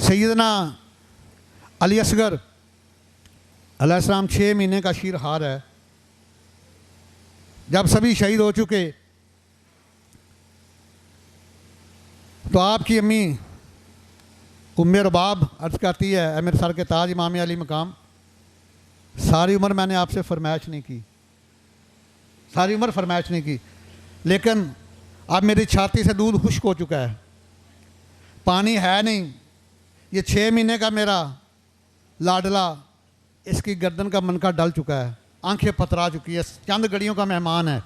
सैयदना अली असगर अलैहिस्सलाम 6 महीने का शीर हार है। जब सभी शहीद हो चुके तो आपकी अम्मी उम्मे रबाब अर्ज़ करती है, ए मेरे सर के ताज इमाम अली मकाम, सारी उम्र मैंने आपसे फरमाइश नहीं की, सारी उम्र फरमाइश नहीं की, लेकिन अब मेरी छाती से दूध खुश्क हो चुका है, पानी है नहीं। ये 6 महीने का मेरा लाडला, इसकी गर्दन का मनका डल चुका है, आंखें पतरा चुकी है, चंद घड़ियों का मेहमान है,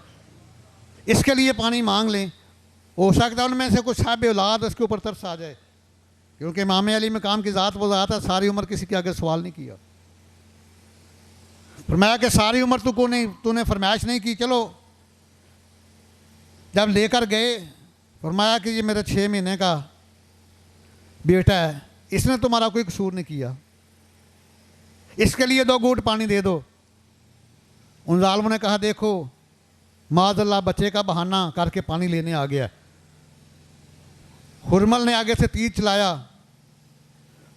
इसके लिए पानी मांग लें। हो सकता है उनमें से कुछ साहब औलाद उसके ऊपर तरस आ जाए, क्योंकि इमाम अली मकाम की ज़ात वो ज़ात है, सारी उम्र किसी के आगे सवाल नहीं किया। फरमाया कि सारी उम्र तूने फरमाइश नहीं की। चलो, जब लेकर गए फरमाया कि ये मेरे 6 महीने का बेटा है, इसने तुम्हारा कोई कसूर नहीं किया, इसके लिए 2 घूंट पानी दे दो। उन जालिमों ने कहा, देखो माज़अल्लाह बच्चे का बहाना करके पानी लेने आ गया। हुरमल ने आगे से तीर चलाया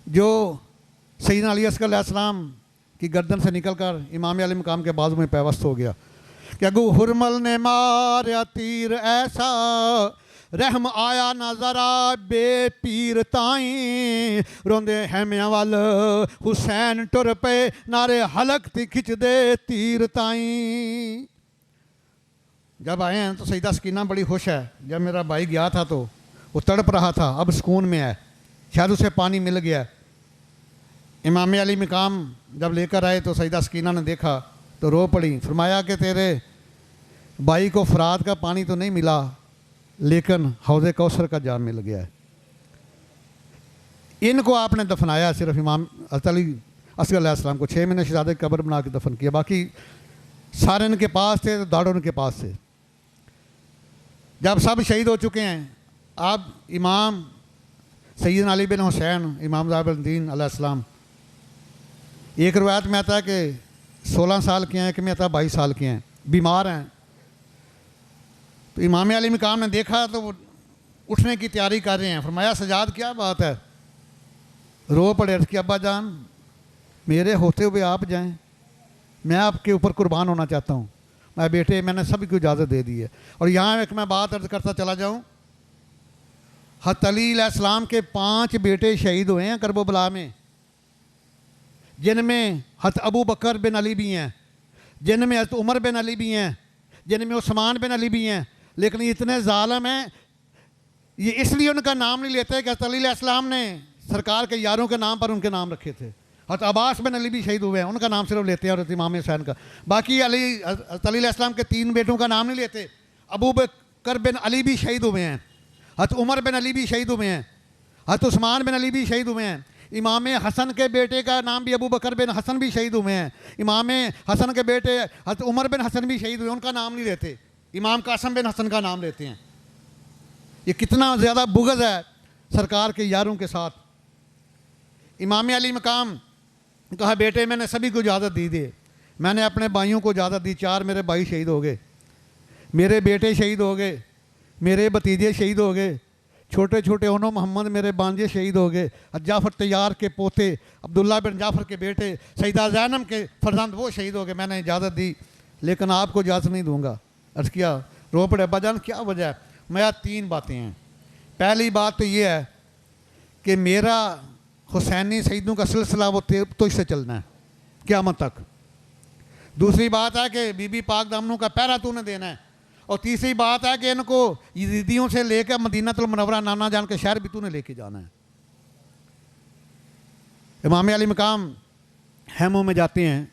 जो सैयदना अली असगर अलैहिस्सलाम की गर्दन से निकलकर इमाम अली मकाम के बाजू में पैवस्त हो गया कि अगू हुरमल ने मारा तीर ऐसा, रहम आया ना जरा बे पीर ताई, रोंदे हैमिया वाल हुसैन टुर पे, नारे हलक ती खिंच दे तीर ताई। जब आए हैं तो सईदा सकीना बड़ी खुश है। जब मेरा भाई गया था तो वो तड़प रहा था, अब सुकून में है, शायद उसे पानी मिल गया। इमाम अली मकाम जब लेकर आए तो सईदा सकीना ने देखा तो रो पड़ी। फरमाया कि तेरे भाई को फरात का पानी तो नहीं मिला, लेकिन हौज़े कौसर का जाम मिल गया है। इनको आपने दफनाया सिर्फ इमाम अली असगर अलैहिस्सलाम को 6 महीने शहजादे कब्र बना के दफन किया, बाकी सारे इनके पास थे, तो दाढ़ उनके पास थे। जब सब शहीद हो चुके हैं, अब इमाम सैयदना अली बिन हुसैन इमाम ज़ाहिरुद्दीन अलैहिस्सलाम, एक रवायत में आता है कि 16 साल के हैं, एक में आता है 22 साल के हैं, बीमार हैं। तो इमाम अली मकाम ने देखा तो वो उठने की तैयारी कर रहे हैं। फरमाया, सजाद क्या बात है? रो पड़े। अर्ज़ किया, अब्बा जान मेरे होते हुए आप जाएं, मैं आपके ऊपर कुर्बान होना चाहता हूँ। मैं बेटे, मैंने सभी को इजाज़त दे दी है। और यहाँ एक मैं बात अर्ज़ करता चला जाऊँ, हज़रत अली अलैहिस्सलाम के 5 बेटे शहीद हुए हैं करबला में, जिनमें हज़रत अबू बकर बिन अली भी हैं, जिनमें हज़रत उमर बिन अली भी हैं, जिनमें उस्मान बिन अली भी हैं। लेकिन इतने ज़ालिम हैं, ये इसलिए उनका नाम नहीं लेते कि हज़रत अली अलैहिस्सलाम ने सरकार के यारों के नाम पर उनके नाम रखे थे। हज़रत अब्बास बिन अली भी शहीद हुए हैं, उनका नाम सिर्फ लेते हैं, और इमाम हुसैन का। बाकी हज़रत अली अलैहिस्सलाम के 3 बेटों का नाम नहीं लेते। अबू बकर बिन अली भी शहीद हुए हैं, हज़रत उमर बिन अली भी शहीद हुए हैं, हज़रत उस्मान बिन अली भी शहीद हुए हैं। इमाम हसन के बेटे का नाम भी अबू बकर बिन हसन भी शहीद हुए हैं। इमाम हसन के बेटे हज़रत उमर बिन हसन भी शहीद हुए, उनका नाम नहीं लेते, इमाम कासिम बिन हसन का नाम लेते हैं। ये कितना ज़्यादा बुग़्ज़ है सरकार के यारों के साथ। इमाम अली मकाम कहा, बेटे मैंने सभी को इजाज़त दी थी, मैंने अपने भाइयों को इजाज़त दी, 4 मेरे भाई शहीद हो गए, मेरे बेटे शहीद हो गए, मेरे भतीजे शहीद हो गए, छोटे छोटे उन्हों मोहम्मद मेरे बांजे शहीद हो गए, जाफ़र तैयार के पोते अब्दुल्ला बिन जाफ़र के बेटे सईदा ज़ैनब के फरजंद वो शहीद हो गए, मैंने इजाज़त दी, लेकिन आपको इजाज़त नहीं दूंगा। अर्ज़ किया, रो पड़े, अब्बा जान क्या वजह है? मैं 3 बातें हैं। पहली बात तो ये है कि मेरा हुसैनी सईदों का सिलसिला वो तो इससे चलना है क़यामत तक। दूसरी बात है कि बीबी पाक दामनों का पहरा तूने देना है। और तीसरी बात है कि इनको यजीदियों से लेकर मदीनतुल मुनव्वरा नाना जान के शहर भी तूने लेके जाना है। इमाम अली मकाम हैमों में जाते हैं,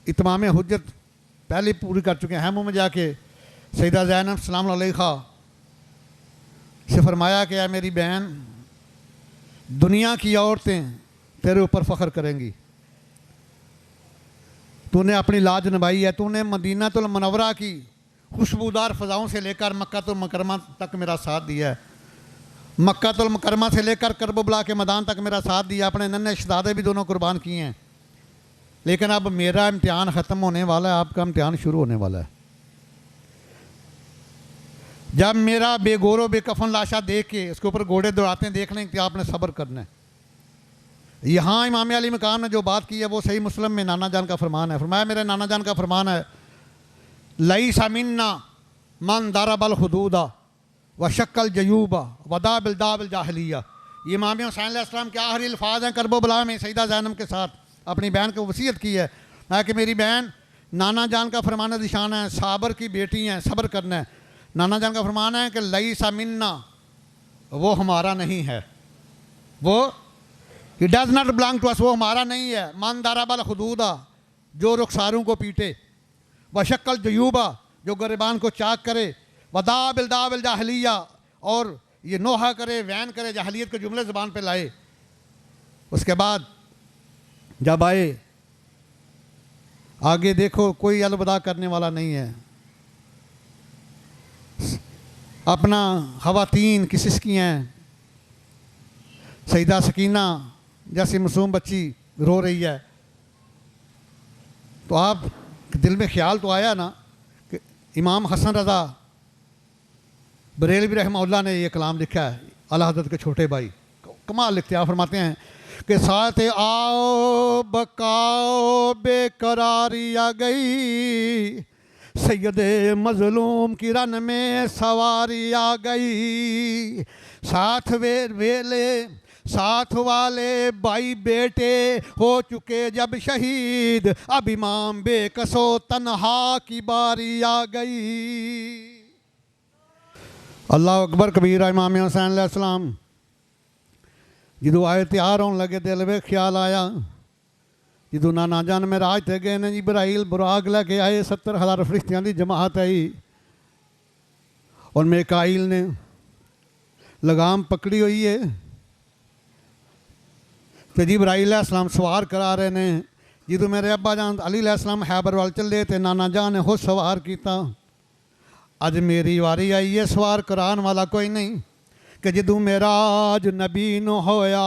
इत्माम हुज्जत पहले पूरी कर चुके हैं। हैमों में जाके सईदा ज़ैनब सलाम अलैहा से फरमाया कि या मेरी बहन, दुनिया की औरतें तेरे ऊपर फ़ख्र करेंगी, तूने अपनी लाज निभाई है, तूने मदीनतुल मुनव्वरा की खुशबूदार फ़ज़ाओं से लेकर मक्कातुल मुकर्रमा तक मेरा साथ दिया है, मक्कातुल मुकर्रमा से लेकर करबला के मैदान तक मेरा साथ दिया, अपने नन्हे शहज़ादे भी दोनों कुर्बान किए हैं। लेकिन अब मेरा इम्तिहान ख़त्म होने वाला है, आपका इम्तिहान शुरू होने वाला है। जब मेरा बेगोरो बेकफन लाशा देख के उसके ऊपर घोड़े दौड़ाते हैं, देख लें कि आपने सब्र करना है। यहाँ इमाम अली मकाम ने जो बात की है वो सही मुस्लिम में नाना जान का फरमान है। फरमाया मेरे नाना जान का फरमान है, लईसा मिन्ना मन दारबल हुदूदा व शक्ल जयूबा वदा बिलदाबिल जाहलिया। ये इमाम हुसैन अलैहिस्सलाम के आखिरी अल्फाज हैं करबला में सईदा ज़ैनब के साथ अपनी बहन को वसीयत की है कि मेरी बहन, नाना जान का फरमान दिशान है, साबर की बेटी हैं, सब्र करना है। नाना जान का फरमान है कि लईसा मिन्ना, वो हमारा नहीं है, वो ही does not belong to us, वो हमारा नहीं है। मन दारबल हुदूदा, जो रुखसारों को पीटे, व शक्ल जयूबा, जो गरीबान को चाक करे, वदा बिलदाबिल जाहलिया, और ये नोहा करे, वैन करे, जाहलियत के जुमले ज़बान पे लाए। उसके बाद जब आए, आगे देखो कोई अलविदा करने वाला नहीं है। अपना खवातीन किस की हैं, सईदा सकीना जैसी मासूम बच्ची रो रही है, तो आप दिल में ख्याल तो आया ना कि इमाम हसन रज़ा बरेलवी रहमहुल्लाह ने ये कलाम लिखा है, आला हज़रत के छोटे भाई कमाल लिखते हैं। आप फरमाते हैं कि साथ आओ बकाओ बेकरारी आ गई, सैयदे मज़लूम की रन में सवारी आ गई, साथ वेले साथ वाले भाई बेटे हो चुके जब शहीद, अब इमाम बेकसो तन्हा की बारी आ गई। अल्लाह अकबर कबीरा। इमाम हुसैन अलैहिस्सलाम जो आए तैयार होने लगे, दिल में ख्याल आया, जो नाना जान में राज थे गए ने जिब्राइल बुराक लैके आए, 70,000 फरिश्तियां की जमात आई, और मिकाईल ने लगाम पकड़ी हुई है, तो जिब्राइल अलैहिस्सलाम सवार करा रहे ने। जो मेरे अब्बा जान अली अलैहिस्सलाम हैबर वाल चले थे, नाना जान ने खुद सवार किया। अज मेरी वारी आई है, सवार कराने वाला कोई नहीं, कि जदों मेराज नबी न होया,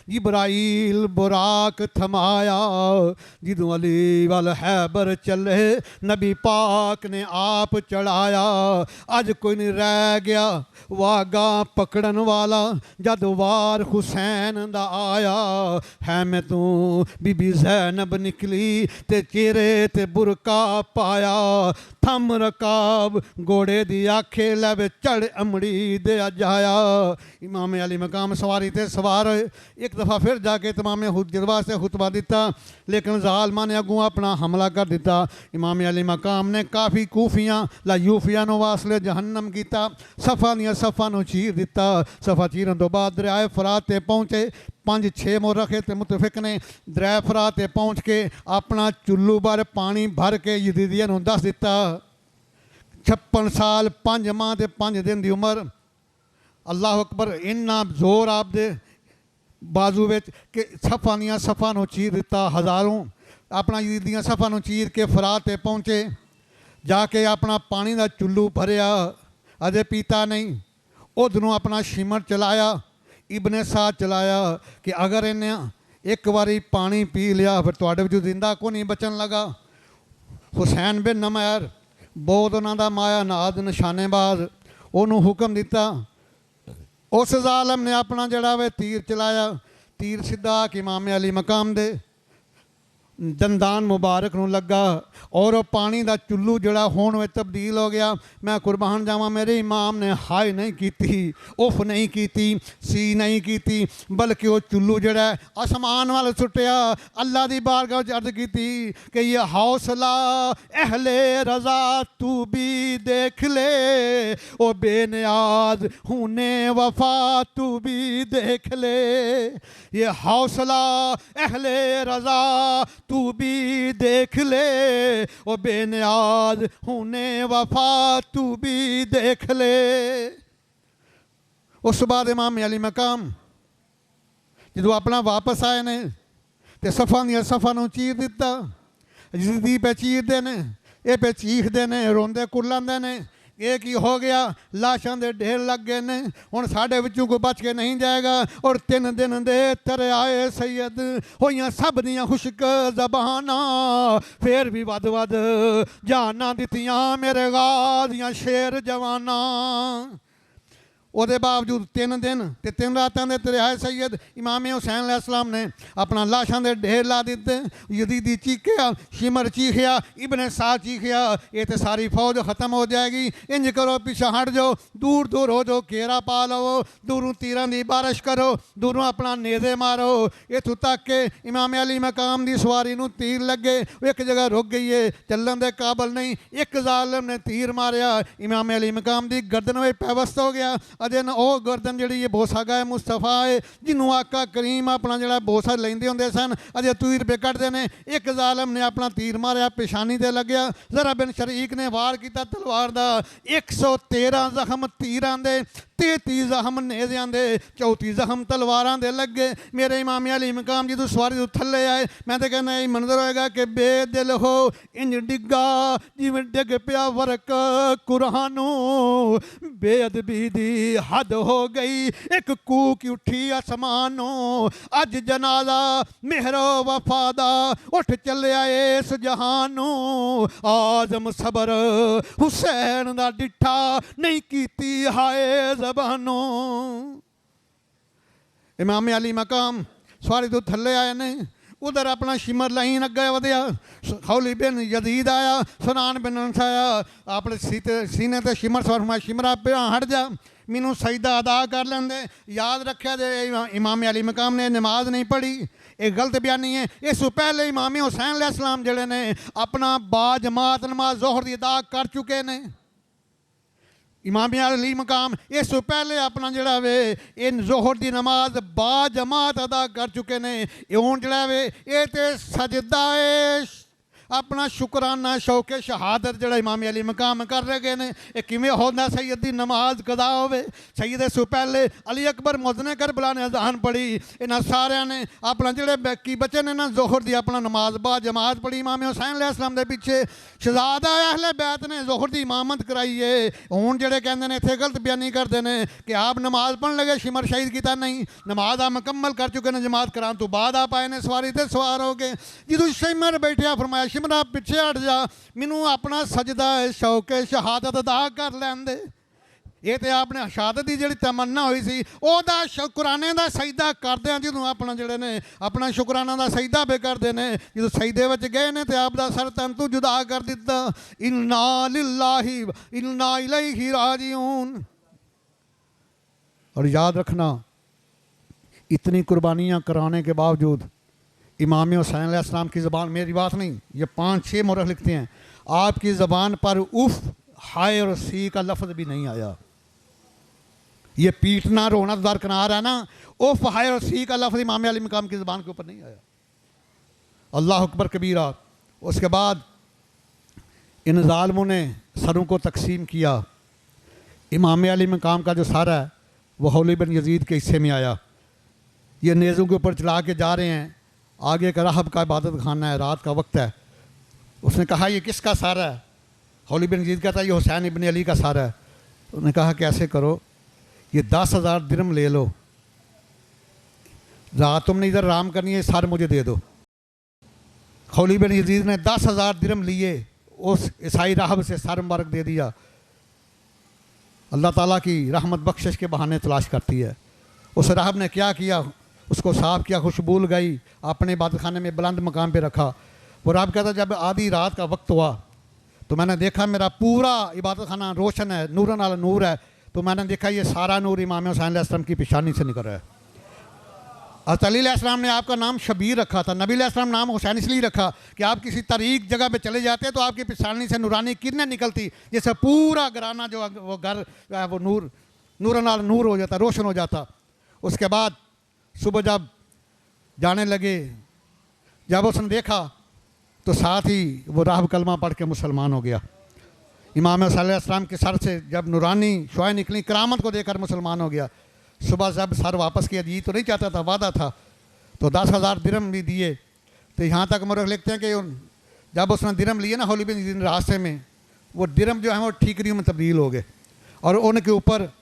जिब्राइल बुराक थमाया, जदों अली वाल हैबर चले, नबी पाक ने आप चढ़ाया। अज कोई नहीं रह गया वागा पकड़न वाला, जद वार हुसैन दा आया है। मैं तू बीबी ज़ैनब निकली ते चेहरे ते बुरका पाया, थम रकाब घोड़े दी आखे लैवे चढ़ अमड़ी दे जाया। इमाम अली मकाम सवारी थे सवार, एक दफ़ा फिर जाके तमाम जदवा से खुतबा दिता, लेकिन जालमा ने अगू अपना हमला कर दिता। इमाम अली मकाम ने काफ़ी कूफियाँ ला यूफिया नो वासले जहन्नम किया, सफ़ा दियाँ सफ़ा नू चीर दिता। सफ़ा चीरन तो बाद दरियाए फरात ते पहुँचे, 5-6 मुरखे ते मुतफिक ने दरिया फरात ते पहुँच के अपना चुल्लू भर पानी भर के यजीदियां नू दस दिता। 56 साल 5 माह ते 5 दिन की उम्र। अल्लाह अकबर, इन्ना जोर आप दे बाजू में कि सफ़ा दियाँ सफ़ा नू चीर दिता। हज़ारों अपना यजीदियां सफ़ा नू चीर के फरात ते पहुँचे, जाके अपना पानी का चुल्लू भरिया, अजे पीता नहीं। उधरों अपना शिमर चलाया, इबने साथ चलाया कि अगर इन्हें एक बारी पानी पी लिया फिर तुहाडे विचों जिंदा को नहीं बचन लगा। हुसैन बिन नमैर बहुत उन्होंने माया नाज निशानेबाज, उन्होंने हुक्म दिता। उस जालम ने अपना जड़ा वे तीर चलाया, तीर सीधा कि इमाम अली मकाम दे दंदान मुबारक नू लगा, और वो पानी का चुल्लू जड़ा होने में तब्दील हो गया। मैं कुर्बान जावा, मेरे इमाम ने हाय नहीं की, उफ नहीं की, सी नहीं की, बल्कि वो चुल्लू जड़ा आसमान वाल सुटिया। अल्लाह की बारगाह च अर्ज की कि ये हौसला अहले रज़ा तू भी देख ले, ओ बेनियाज हुने वफा तू भी देख ले। ये हौसला अहले रज़ा तू भी देख ले, ओ बेनियाज हुने वफा तू भी देख ले। उस बाद इमाम अली मकाम जो अपना वापस आए ने ते सफ़ा दियां सफ़ा नू चीर दिता। यजीदी पे चीरते ने, ये पे चीखते ने, रोंदे कुल्लांदे ने, ये की हो गया, लाशां दे ढेर लग गए ने, हुण साडे विचों कोई बच के नहीं जाएगा। और 3 दिन दे तरे आए सैयद होइयां सब दियां खुशक ज़बाना, फिर भी वध वध जाना दित्तियां मेरे गाज़ियां शेर जवाना। ਉਹਦੇ ਬਾਵਜੂਦ 3 ਦਿਨ ਤੇ 3 ਰਾਤਾਂ ਦੇ ਤਰਿਆਏ ਸੈयद ਇਮਾਮ ਹੁਸੈਨ अलैहिस्सलाम ने अपना लाशां दे ढेर ला दिते। यजीदी चीखिया, शिमर चीखिया, इब्ने साद चीखिया, ये तो सारी फौज ख़त्म हो जाएगी, इंज करो पीछे हट जाओ, दूर दूर हो जाओ, घेरा पा लो, दूरों तीरां की बारिश करो, दूरों अपना नेज़े मारो। इत्थों तक के इमाम अली मकाम की सवारी नूं तीर लगे, एक जगह रुक गई है, चलन दे काबल नहीं। एक जालिम ने तीर मारिया, इमाम अली मकाम की गर्दन में पैवस्त हो गया। अजे न वो गर्दन जी बोसा गए मुस्तफा है जिन्हों आका करीम अपना जरा बोसा लेंदे होंदे सन, अजे तीर पे कटते हैं। एक जालिम ने अपना तीर मारिया, पेशानी ते लग्या। ज़रा बिन शरीक ने वार किया तलवार का, 113 जख्म तीरां दे, 33 जख्म नेज़ियां दे, 34 जख्म तलवारां दे लगे। मेरे इमाम अली मकाम जी तो सवारी तो थले आए, मैं तो कहना यही मंजर होएगा कि बेदिल हो इंज डिग्गा जिवें डिग पिया वर्क कुरानों। बेअदबी दी हद हो गई, एक कूक उठी आसमानों। अज जनाजा मेहरो वफादा उठ चलिया इस जहानों। आजम सबर हुसैन दा डिठा नहीं कीती हाय ज़बानों। इमाम अली मकाम सवारी तो थले आए ने, उधर अपना शिमर लाइन अगे वधिया। खौली बिन यजीद आया, सुनान बिन आया, अपने सीने ते शिमर सवार फरमाया, शिमरा पे हट जा, मैनू सजदा अदा कर लेंदे। याद रखा जे इमाम अली मकाम ने नमाज नहीं पढ़ी, एक गलत बयानी है। इस पहले इमाम हुसैन अलैहिस्सलाम जिहड़े ने अपना बाजमात नमाज जोहर दी अदा कर चुके ने। इमाम अली मकाम इस पहले अपना जड़ा वे इन जोहर की नमाज बाजमात अदा कर चुके ने। हुण जड़ा वे ये तो सजदा है अपना शुकराना शौके शहादत जड़ा इमाम अली मकाम कर रहे ने। ये किवें होंदा सैयद दी नमाज कदा होवे। सैयद इस पहले अली अकबर मुअज़्ज़िन करबला ने अज़ान पढ़ी, इन्हां सारियां ने अपना जिहड़े बाकी बच्चे ने ना जोहर दी अपना नमाज बा जमात पढ़ी। इमाम हुसैन अलैहिस्सलाम दे पिछे शहजादा अहले बैत ने जोहर दी इमामत कराई है। हुण जिहड़े कहंदे ने इत्थे गलत बयानी करदे ने कि आप नमाज पढ़न लगे शिमर शहीद कीता, नहीं, नमाज आप मुकम्मल कर चुके ने, जमात कराने तो बाद आप आए ने सवारी ते सवार हो गए। जदों शिमर बैठिया फरमाया, शिमरा पिछे हट जा, मैनू अपना सजदा शौके शहादत अदा कर लैन दे। ये तो आपने शहादत की जी तमन्ना हुई सी, ओहदा शुकराने का सजदा करदे जो अपना जोड़े ने अपना शुकराना का सजदा पे करते हैं। जो सजदे में गए ने तो आपका सर तन तू जुदा कर दिता। इन्ना लिल्लाहि इन्ना इलैहि राजिऊन। और याद रखना, इतनी कुर्बानियाँ कराने के बावजूद इमाम हुसैन अलैहिस्सलाम की ज़बान, मेरी बात नहीं, ये 5-6 मौरख लिखते हैं, आपकी ज़बान पर उफ़ हाय और सी का लफ्ज़ भी नहीं आया। ये पीटना रोना दरकिनार है ना, उफ़ हाय और सी का लफ्ज़ इमाम अली मकाम की ज़बान के ऊपर नहीं आया। अल्लाह अकबर कबीरा। उसके बाद इन ज़ालिमों ने सरों को तकसीम किया। इमाम अली मकाम का जो सर है वो खौली बिन यजीद के हिस्से में आया। ये नेज़ों के ऊपर चला के जा रहे हैं, आगे एक राहब का इबादत खाना है, रात का वक्त है। उसने कहा ये किसका सर है? खौली बिन यजीद कहता है ये हुसैन इब्न अली का सर है। उन्होंने कहा कैसे करो, ये 10,000 दिरहम ले लो, रात तुमने इधर आराम करनी है, सर मुझे दे दो। खौली बिन यजीद ने 10,000 दिरहम लिए, उस ईसाई राहब से सर मुबारक दे दिया। अल्लाह ताला की रहमत बख्शिश के बहाने तलाश करती है। उस राहब ने क्या किया, उसको साफ किया, खुशबू लगाई, अपने इबादत खाने में बुलंद मकाम पे रखा। वो राहब कहता जब आधी रात का वक्त हुआ तो मैंने देखा मेरा पूरा इबादत खाना रोशन है, नूरन वाला नूर है। तो मैंने देखा ये सारा नूर इमाम हुसैन अलैहिस्सलाम की पेशानी से निकल रहा है। हज़रत अली अलैहिस्सलाम ने आपका नाम शबीर रखा था, नबी अलैहिस्सलाम नाम हुसैन इसलिए रखा कि आप किसी तारीक जगह पे चले जाते तो आपकी पेशानी से नूरानी किरणें निकलती, जैसे पूरा घराना जो वो घर वो नूरन वाला नूर हो जाता, रोशन हो जाता। उसके बाद सुबह जब जाने लगे, जब उसने देखा तो साथ ही वो राहब कलमा पढ़ के मुसलमान हो गया। इमाम हुसैन अलैहिस्सलाम के सर से जब नूरानी शुआएं निकली, करामत को देखकर मुसलमान हो गया। सुबह जब सर वापस किया, जी तो नहीं चाहता था, वादा था, तो 10,000 दिरहम भी दिए। तो यहाँ तक मुर्ख लिखते हैं कि जब उसने दिरहम लिए ना खौली बिन यजीद रास्ते में, वो दिरहम जो है वो ठीकरियों में तब्दील हो गए और उनके ऊपर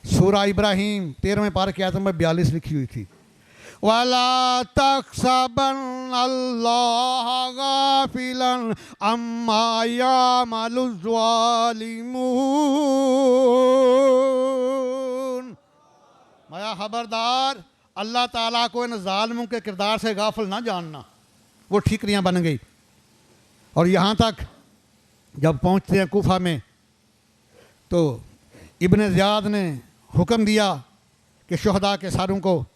सूरा इब्राहीम 13वें पारे की आयत नंबर 42 लिखी हुई थी। वला तहसबन अल्लाह गाफिलन अम्मा यामलुज़ ज़ालिमून। माया खबरदार, अल्लाह ताला को इन जालिमों के किरदार से गाफिल ना जानना। वो ठीकरियाँ बन गई। और यहाँ तक जब पहुँचते हैं कूफा में तो इब्न ज़ियाद ने हुक्म दिया कि शुहदा के सारों को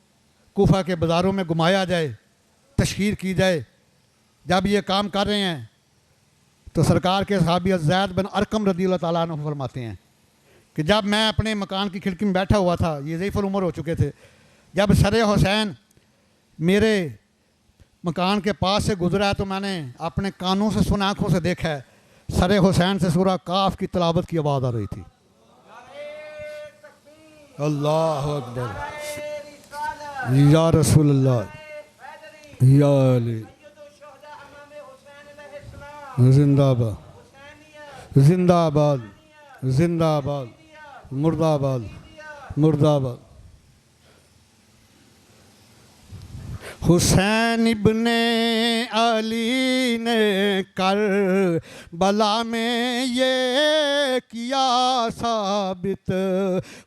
कूफा के बाज़ारों में घुमाया जाए, तशहीर की जाए। जब ये काम कर रहे हैं तो सरकार के सहाबी ज़ैद बिन अरकम रज़ियल्लाहु ताला अन्हु फरमाते हैं कि जब मैं अपने मकान की खिड़की में बैठा हुआ था, ये ज़ईफ़ुल उम्र हो चुके थे, जब सरे हुसैन मेरे मकान के पास से गुजरा है तो मैंने अपने कानों से सुना, आँखों से देखा है, सरे हुसैन से सूरह काफ की तिलावत की आवाज़ आ रही थी। अल्लाह अकबर, या रसूलल्लाह, या अली, जिंदाबाद जिंदाबाद जिंदाबाद, मुर्दाबाद मुर्दाबाद। हुसैन इब्ने अली ने कर बला में ये किया साबित,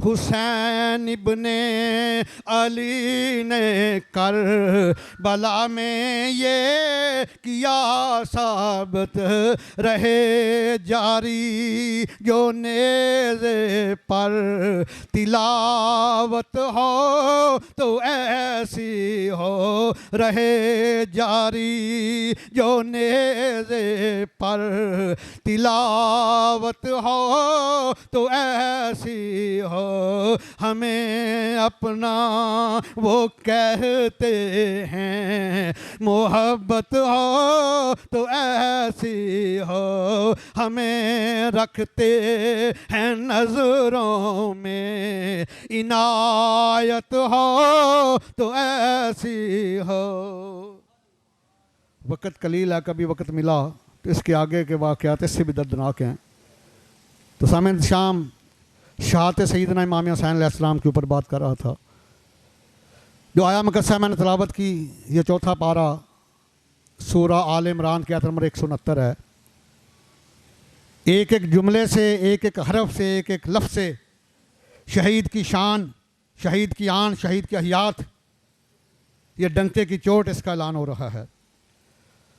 हुसैन इब्ने अली ने कर बला में ये किया साबित, रहे जारी जो नेज़े पर तिलावत हो तो ऐसी हो, रहे जारी जो नेज़े पर तिलावत हो तो ऐसी हो, हमें अपना वो कहते हैं, मोहब्बत हो तो ऐसी हो, हमें रखते हैं नजरों में, इनायत हो तो ऐसी हो। वक़्त कलील है, कभी वक़्त मिला तो इसके आगे के वाक़यात इससे भी दर्दनाक हैं। तो सामने शाम शहादत सैयदना इमाम हुसैन अलैहिस्सलाम के ऊपर बात कर रहा था। जो आया मुकस्सा मैंने तिलावत की, ये चौथा पारा सूरा आल इमरान की आयत नंबर 169 है। एक एक जुमले से, एक एक हरफ से, एक एक लफ्ज़ से शहीद की शान, शहीद की आन, शहीद की हयात, ये डंके की चोट, इसका ऐलान हो रहा है।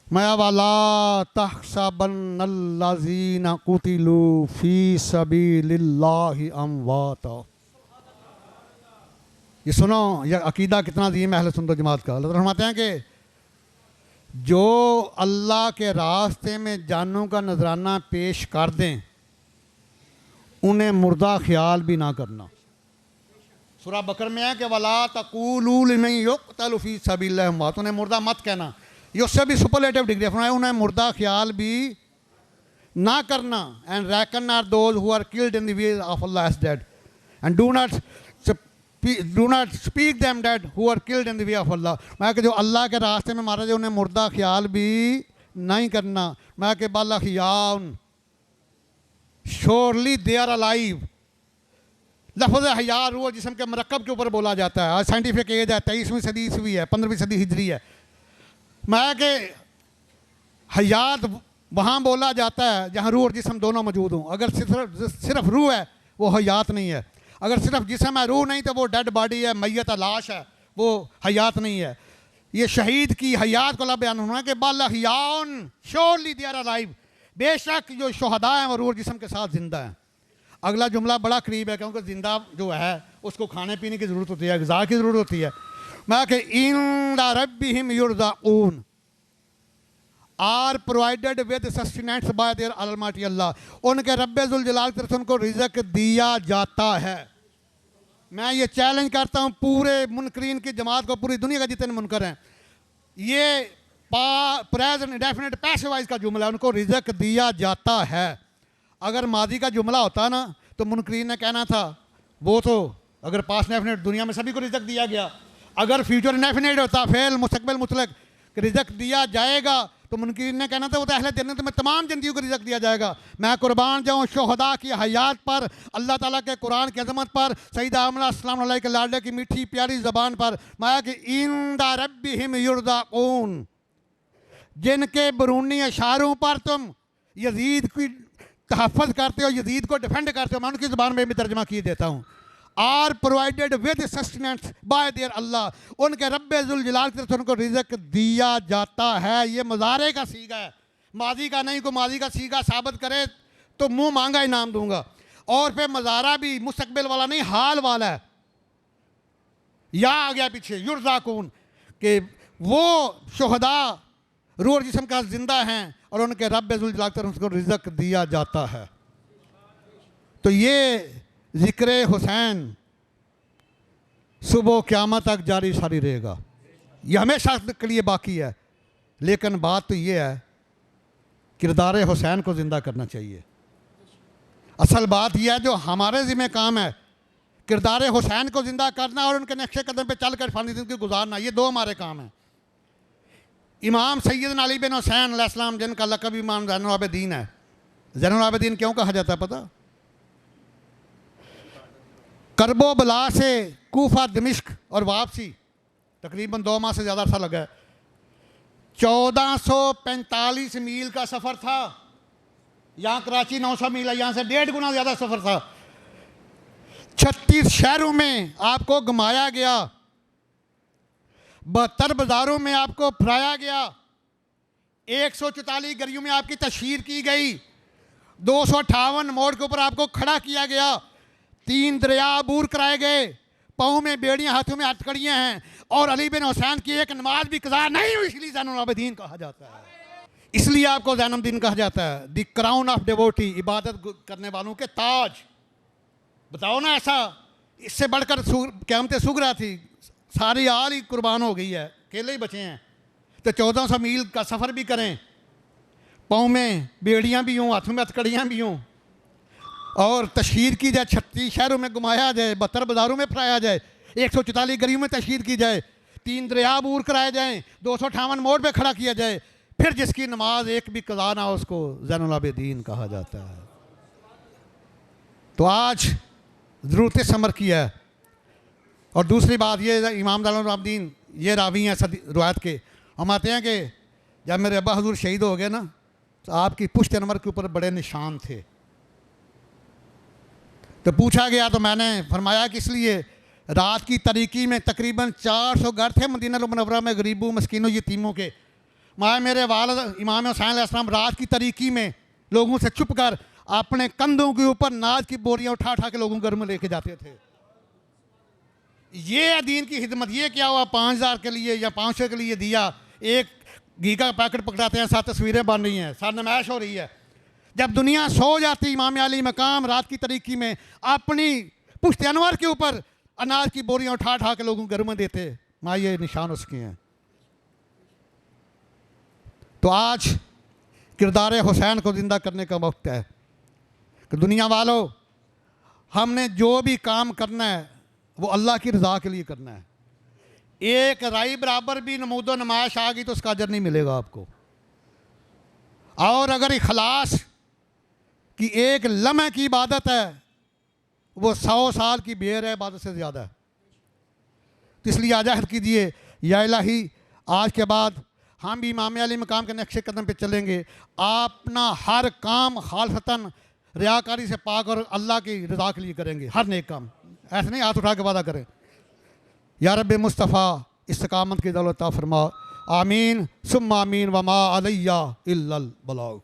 मैं वाला तहसबन्नल्लज़ीना कुतिलू फी सबीलिल्लाहि अमवाता। ये सुनो, यह अकीदा कितना अज़ीम है अहले सुन्नत जमात का। अल्लाह फरमाते हैं कि जो अल्लाह के रास्ते में जानों का नजराना पेश कर दें, उन्हें मुर्दा ख्याल भी ना करना। सूरह बकर में है कि वला तक़ूलू लिमन युक़तलु फ़ी सबीलिल्लाहि अमवात, उन्हें मुर्दा मत कहना। ये उससे भी सुपरलेटिव डिग्री फरमाया, उन्हें मुर्दा ख्याल भी ना करना। And reckon are those who are killed in the way of Allah as dead and do not speak them dead who are killed in the way of Allah. मैं कि जो अल्लाह के रास्ते में मारा जाए, उन्हें मुर्दा ख्याल भी नहीं करना। मैं कि बल अहयाउन, श्योरली दे आर अलाइव। लफ्ज़ हया रूह जिस्म के मरकब के ऊपर बोला जाता है। आज साइंटिफिक एज है, 23वीं सदी ईस्वी है, 15वीं सदी हिजरी है। मैं कि हयात वहाँ बोला जाता है जहाँ रूह और जिस्म दोनों मौजूद हों। अगर सिर्फ रूह है वो हयात नहीं है, अगर सिर्फ जिस्म है रूह नहीं तो वो डेड बॉडी है, मैयत लाश है, वो हयात नहीं है। ये शहीद की हयात को बयान होना कि बल अहयाउन श्योरली दे आर अलाइव, बेशक जो शुहदा हैं वो रूह और जिस्म के साथ ज़िंदा हैं। अगला जुमला बड़ा करीब है, क्योंकि ज़िंदा जो है उसको खाने पीने की ज़रूरत होती है, ग़िज़ा की ज़रूरत होती है। मैं कि इंदा रब्बिहिम युरज़ाऊन are provided with sustenance by their अलमाटी अल्लाह। उनके रब्बे जुल जलाल की तरफ से उनको रिज़्क़ दिया जाता है। मैं ये चैलेंज करता हूँ पूरे मुनकरीन की जमात को, पूरी दुनिया का जितने मुनकर हैं, ये प्रेजेंट इंडेफिनिट पैसिव वॉइस का जुमला है, उनको रिज़्क़ दिया जाता है। अगर मादी का जुमला होता ना तो मुनकरीन ने कहना था वो तो अगर पास्ट इंडेफिनिट दुनिया में सभी को रिज़्क़ दिया गया। अगर फ्यूचर इंडेफिनिट होता, फेल मुस्तकबिल मुतलक, कि रिज़्क़ दिया जाएगा, तो मुनकिरीन ने कहना था वो तो अहले जन्नत में तमाम जिंदगियों को रिज़्क़ दिया जाएगा। मैं कुर्बान जाऊँ शुहदा की हयात पर, अल्लाह ताला के कुरान की अज़मत पर, सईदा आमना अस्सलाम अलैहि के लाडले की मीठी प्यारी ज़बान पर, माया कि इंदा रब्बिहिम युरज़क़ून, जिनके बरूनी इशारों पर तुम यजीद की तहफ़्फ़ुज़ करते हो, यजीद को डिफेंड करते हो, मैं उनकी ज़बान में भी तर्जमा किए देता हूँ। Are provided with sustenance by their Allah, उनके रब्बे जुल जलाल की तरफ से उनको रिज़्क़ दिया जाता है। ये मुज़ारे का सीगा है, माजी का नहीं। को माजी का सीगा साबित करे तो मुंह मांगा इनाम दूंगा। और फिर मुज़ारा भी मुस्तकबिल वाला नहीं, हाल वाला है। या आ गया पीछे युरज़क़ून, कि वो शुहदा रूह और जिस्म का जिंदा हैं और उनके रब्बे जुल जलाल की तरफ से उनको रिज़्क़ दिया जाता है। तो ये ज़िक्र हुसैन सुबह क़यामत तक जारी सारी रहेगा, ये हमेशा के लिए बाकी है। लेकिन बात तो ये है, किरदार हुसैन को ज़िंदा करना चाहिए। असल बात यह है जो हमारे ज़िम्मे काम है, किरदार हुसैन को ज़िंदा करना और उनके नक्शे कदम पे चल कर फ़ानी ज़िंदगी गुजारना, ये दो हमारे काम हैं। इमाम सैयदना अली बिन हुसैन अलैहिस्सलाम, जिनका लक़ब इमाम ज़ैनुल आबिदीन है। ज़ैनुल आबिदीन क्यों कहा जाता है पता? करबो बला से कूफा दमिश्क और वापसी तकरीबन 2 माह से ज़्यादा अर्सा लगा है। 1445 मील का सफ़र था। यहाँ कराची 900 मील है, यहाँ से 1.5 गुना ज़्यादा सफ़र था। 36 शहरों में आपको घुमाया गया, 72 बाज़ारों में आपको फिराया गया, 144 गलियों में आपकी तशहीर की गई, 258 मोड़ के ऊपर आपको खड़ा किया गया, 3 दरिया अबूर कराए गए, पाँव में बेड़ियाँ हाथों में हथकड़ियाँ हैं, और अली बिन हुसैन की एक नमाज भी कज़ा नहीं हुई, इसलिए ज़ैनुल आबिदीन कहा जाता है। इसलिए आपको ज़ैनुद्दीन कहा जाता है, द क्राउन ऑफ डिवोटी, इबादत करने वालों के ताज। बताओ ना, ऐसा इससे बढ़कर क़यामत सुगरा थी, सारी आल ही कुर्बान हो गई है, अकेले ही बचे हैं। तो 1400 मील का सफ़र भी करें, पाँव में बेड़ियाँ भी हों, हाथों में हथकड़ियाँ भी हों, और तशहीर की जाए, 36 शहरों में घुमाया जाए, 72 बाज़ारों में फराया जाए, 144 गलियों में तशहीर की जाए, 3 दरिया अबूर कराए जाएँ, 258 मोड़ पे खड़ा किया जाए, फिर जिसकी नमाज एक भी कज़ा ना हो उसको ज़ैनुल आबिदीन कहा जाता है। तो आज ज़रूरत इस अमर की है। और दूसरी बात ये, इमाम ज़ैनुल आबिदीन ये रावी हैं रुवायत के, हम आते हैं कि जब मेरे अब्बा हुज़ूर शहीद हो गए ना, तो आपकी पुश्त अनवर के ऊपर बड़े निशान थे। तो पूछा गया तो मैंने फरमाया कि इसलिए रात की तरीकी में तकरीबन 400 घर थे मदीना मुनव्वरा में, गरीबों मस्कीनों यतीमों के। माए मेरे वालिद इमाम हुसैन अलैहिस्सलाम रात की तरीकी में लोगों से छुप कर अपने कंधों के ऊपर नाज की बोरियां उठा उठा के लोगों को घर में लेके जाते थे। ये दीन की खिदमत। ये क्या हुआ 5000 के लिए या 500 के लिए दिया, एक घी का पैकेट पकड़ाते हैं, 7 तस्वीरें बन रही हैं, 7 नुमाइश हो रही है। जब दुनिया सो जाती, इमाम अली मकाम रात की तरीकी में अपनी पुश्त अनवर के ऊपर अनाज की बोरियां उठा उठा के लोगों को घर में देते। माँ ये निशान उसके हैं। तो आज किरदार हुसैन को ज़िंदा करने का वक्त है कि दुनिया वालों, हमने जो भी काम करना है वो अल्लाह की रज़ा के लिए करना है। एक राई बराबर भी नमूदो नमाइश आ गई तो उसका अजर नहीं मिलेगा आपको। और अगर इखलास की एक लम्हे की इबादत है, वो 100 साल की बेर है इबादत से ज़्यादा है। तो इसलिए आजाद कीजिए, या इलाही आज के बाद हम भी इमाम अली मकाम के नक्शे कदम पे चलेंगे। अपना हर काम खालसतन रियाकारी से पाक और अल्लाह की रज़ा के लिए करेंगे, हर नेक काम। ऐसे नहीं हाथ उठा के वादा करें। या रब्बे मुस्तफ़ा इस्तकामत की दौलत अता फरमा। आमीन सुम्मा आमीन वमा अलैया इल्लल बलाग।